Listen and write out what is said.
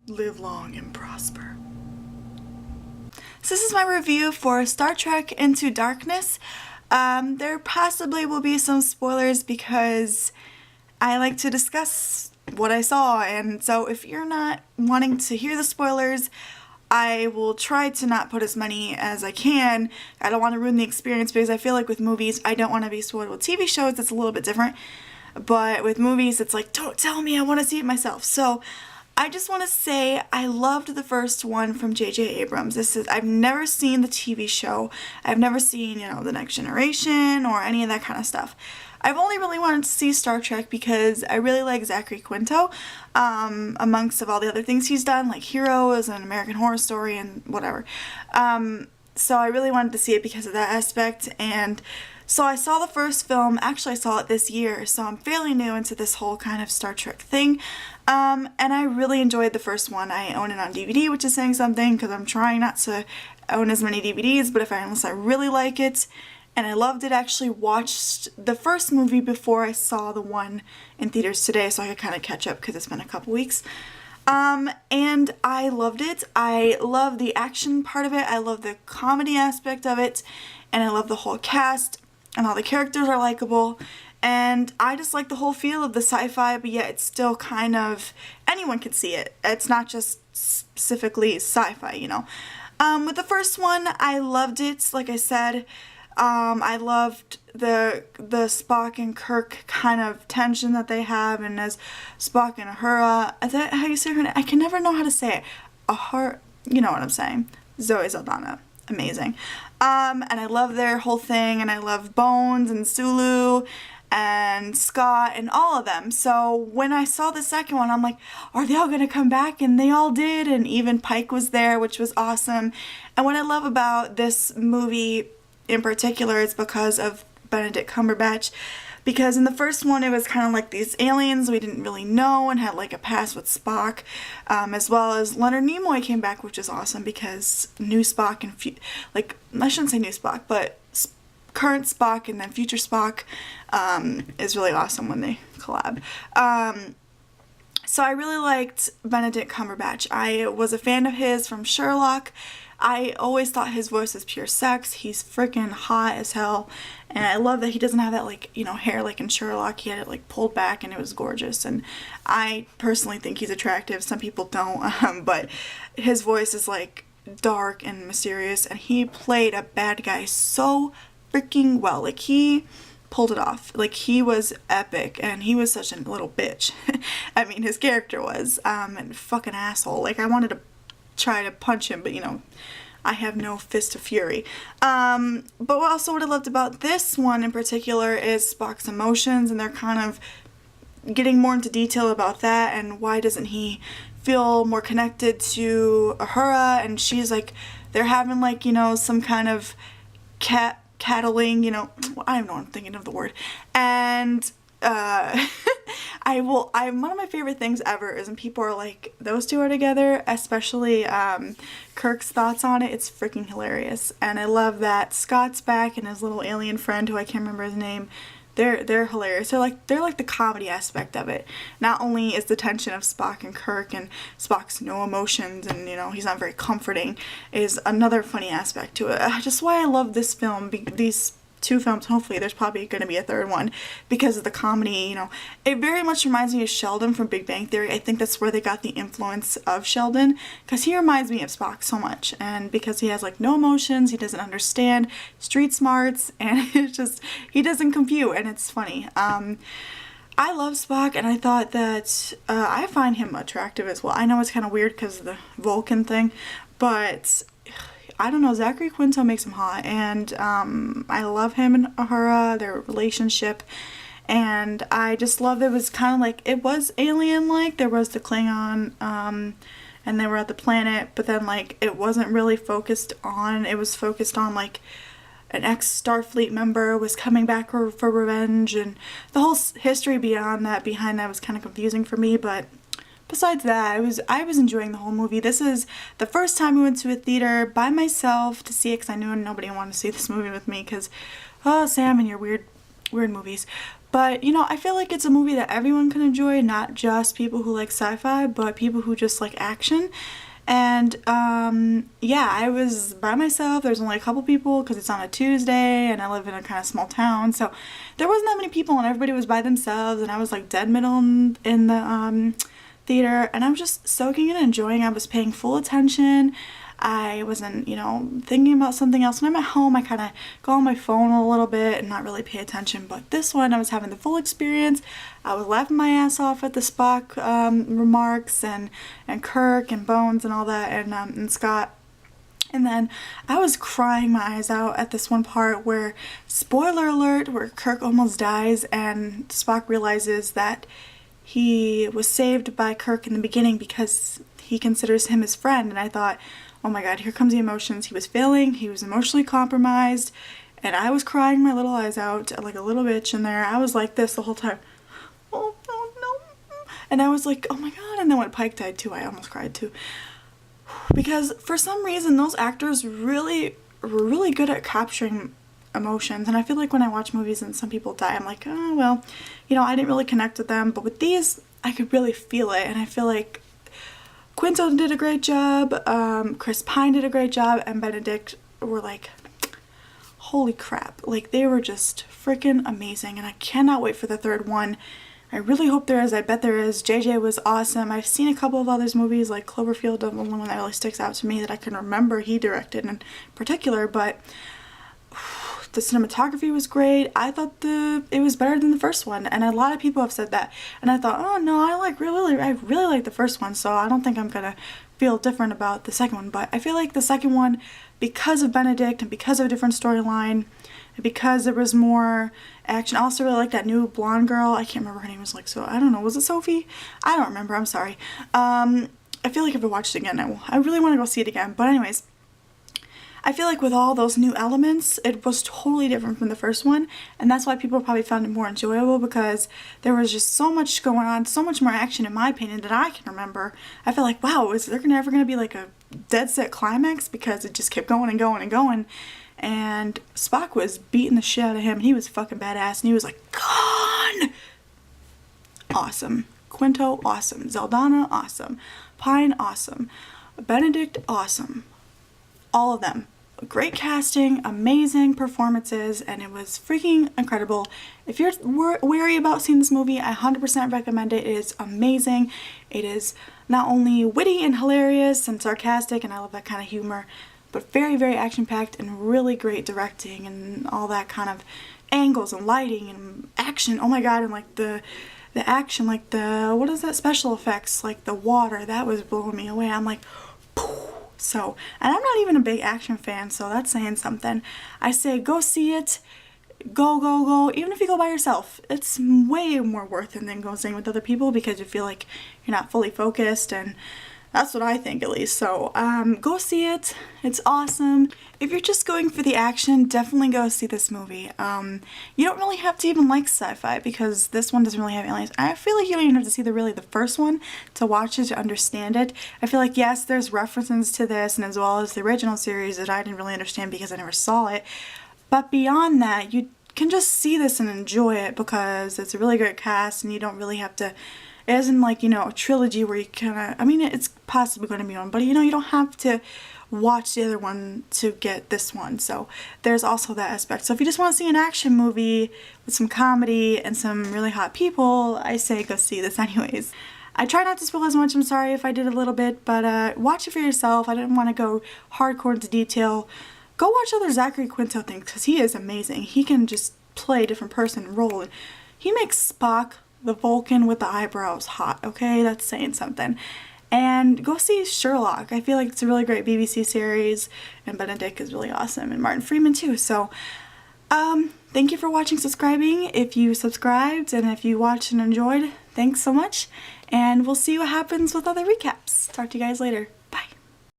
live long and prosper. So this is my review for Star Trek Into Darkness. There possibly will be some spoilers because I like to discuss what I saw, and so if you're not wanting to hear the spoilers, I will try to not put as many as I can. I don't want to ruin the experience because I feel like with movies, I don't want to be spoiled. With TV shows, it's a little bit different, but with movies, it's like, don't tell me, I want to see it myself. So I just want to say I loved the first one from J.J. Abrams. I've never seen the TV show. I've never seen, The Next Generation or any of that kind of stuff. I've only really wanted to see Star Trek because I really like Zachary Quinto, amongst of all the other things he's done, like Heroes and American Horror Story and whatever. So I really wanted to see it because of that aspect, and so I saw the first film. Actually, I saw it this year, so I'm fairly new into this whole kind of Star Trek thing, and I really enjoyed the first one. I own it on DVD, which is saying something because I'm trying not to own as many DVDs, but unless I really like it, and I loved it. I actually watched the first movie before I saw the one in theaters today, so I could kind of catch up because it's been a couple weeks. And I loved it. I love the action part of it. I love the comedy aspect of it, and I love the whole cast, and all the characters are likable, and I just like the whole feel of the sci-fi, but yet it's still kind of, anyone can see it. It's not just specifically sci-fi, With the first one, I loved it, like I said. I loved the Spock and Kirk kind of tension that they have, and as Spock and Uhura, is that how you say her name? I can never know how to say it. Uhura, you know what I'm saying. Zoe Saldana. Amazing. And I love their whole thing, and I love Bones and Sulu and Scott and all of them. So when I saw the second one, I'm like, are they all gonna come back? And they all did, and even Pike was there, which was awesome. And what I love about this movie in particular is because of Benedict Cumberbatch, because in the first one it was kind of like these aliens we didn't really know and had like a past with Spock, as well as Leonard Nimoy came back, which is awesome because new Spock and I shouldn't say new Spock, but current Spock and then future Spock is really awesome when they collab. So I really liked Benedict Cumberbatch. I was a fan of his from Sherlock. I always thought his voice was pure sex. He's freaking hot as hell, and I love that he doesn't have that hair like in Sherlock. He had it pulled back, and it was gorgeous, and I personally think he's attractive. Some people don't, but his voice is dark and mysterious, and he played a bad guy so freaking well. He pulled it off. He was epic, and he was such a little bitch. I mean, his character was, and fucking asshole. I wanted to try to punch him, but I have no fist of fury. But also what I loved about this one in particular is Spock's emotions, and they're kind of getting more into detail about that, and why doesn't he feel more connected to Uhura, and she's they're having some kind of cattling, I don't know, I'm thinking of the word, and one of my favorite things ever is when people are like, those two are together, especially Kirk's thoughts on it. It's freaking hilarious, and I love that Scott's back and his little alien friend, who I can't remember his name. They're hilarious. They're like the comedy aspect of it. Not only is the tension of Spock and Kirk and Spock's no emotions and he's not very comforting, is another funny aspect to it. Just why I love this film, these two films. Hopefully there's probably going to be a third one because of the comedy. It very much reminds me of Sheldon from Big Bang Theory. I think that's where they got the influence of Sheldon, because he reminds me of Spock so much, and because he has no emotions, he doesn't understand street smarts, and it's just, he doesn't compute, and it's funny. I love Spock, and I thought that I find him attractive as well. I know it's kind of weird because of the Vulcan thing, but I don't know, Zachary Quinto makes him hot, and I love him and Uhura, their relationship, and I just love it was kind of it was alien-like. There was the Klingon, and they were at the planet, but then it wasn't really focused on, it was focused on an ex-Starfleet member was coming back for revenge, and the whole history behind that was kind of confusing for me, but besides that, I was enjoying the whole movie. This is the first time I went to a theater by myself to see it, because I knew nobody wanted to see this movie with me, because, oh, Sam and your weird movies. But, you know, I feel like it's a movie that everyone can enjoy, not just people who like sci-fi, but people who just like action. And, yeah, I was by myself. There's only a couple people because it's on a Tuesday and I live in a kind of small town. So there wasn't that many people and everybody was by themselves and I was like dead middle in the, theater, and I was just soaking in and enjoying. I was paying full attention. I wasn't, you know, thinking about something else. When I'm at home, I kind of go on my phone a little bit and not really pay attention. But this one, I was having the full experience. I was laughing my ass off at the Spock remarks and Kirk and Bones and all that, and Scott. And then I was crying my eyes out at this one part where, spoiler alert, where Kirk almost dies and Spock realizes that he was saved by Kirk in the beginning because he considers him his friend. And I thought, oh my god, here comes the emotions. He was failing, he was emotionally compromised, and I was crying my little eyes out like a little bitch in there. I was like this the whole time. Oh, no. And I was like, oh my god. And then when Pike died too, I almost cried too. Because for some reason, those actors really were really good at capturing emotions. And I feel like when I watch movies and some people die, I'm like, oh, well, you know, I didn't really connect with them. But with these, I could really feel it. And I feel like Quinto did a great job, Chris Pine did a great job, and Benedict were like, holy crap. Like, they were just freaking amazing. And I cannot wait for the third one. I really hope there is. I bet there is. JJ was awesome. I've seen a couple of others movies, like Cloverfield, the one that really sticks out to me that I can remember he directed in particular, but the cinematography was great. I thought it was better than the first one, and a lot of people have said that. And I thought, oh no, I really like the first one, so I don't think I'm gonna feel different about the second one. But I feel like the second one, because of Benedict and because of a different storyline, and because there was more action. I also really like that new blonde girl. I can't remember her name. Was like, so I don't know. Was it Sophie? I don't remember. I'm sorry. I feel like if I watched it again, I really want to go see it again. But anyways, I feel like with all those new elements, it was totally different from the first one, and that's why people probably found it more enjoyable, because there was just so much going on, so much more action in my opinion that I can remember. I feel like, wow, is there ever going to be like a dead set climax, because it just kept going and going and going, and Spock was beating the shit out of him, and he was fucking badass, and he was like, gone! Awesome. Quinto, awesome. Zeldana, awesome. Pine, awesome. Benedict, awesome. All of them. Great casting, amazing performances, and it was freaking incredible. If you're wary about seeing this movie, I 100% recommend it. It is amazing. It is not only witty and hilarious and sarcastic, and I love that kind of humor, but very, very action-packed and really great directing and all that kind of angles and lighting and action. Oh my god, and like the action, like what is that, special effects, like the water, that was blowing me away. I'm like, poof. So, and I'm not even a big action fan, so that's saying something. I say go see it, go, even if you go by yourself. It's way more worth it than going seeing with other people, because you feel like you're not fully focused, and that's what I think at least. So, go see it. It's awesome. If you're just going for the action, definitely go see this movie. You don't really have to even like sci-fi, because this one doesn't really have aliens. I feel like you don't even have to see the first one to watch it, to understand it. I feel like, yes, there's references to this, and as well as the original series that I didn't really understand because I never saw it. But beyond that, you can just see this and enjoy it, because it's a really great cast, and you don't really have to. It isn't like, you know, a trilogy where you kind of, I mean, it's possibly going to be one, but, you know, you don't have to watch the other one to get this one. So there's also that aspect. So if you just want to see an action movie with some comedy and some really hot people, I say go see this anyways. I try not to spoil as much. I'm sorry if I did a little bit, but watch it for yourself. I didn't want to go hardcore into detail. Go watch other Zachary Quinto things, because he is amazing. He can just play a different person role. He makes Spock, the Vulcan with the eyebrows, hot, okay? That's saying something. And go see Sherlock. I feel like it's a really great BBC series, and Benedict is really awesome, and Martin Freeman too. So, thank you for watching, subscribing. If you subscribed, and if you watched and enjoyed, thanks so much. And we'll see what happens with other recaps. Talk to you guys later.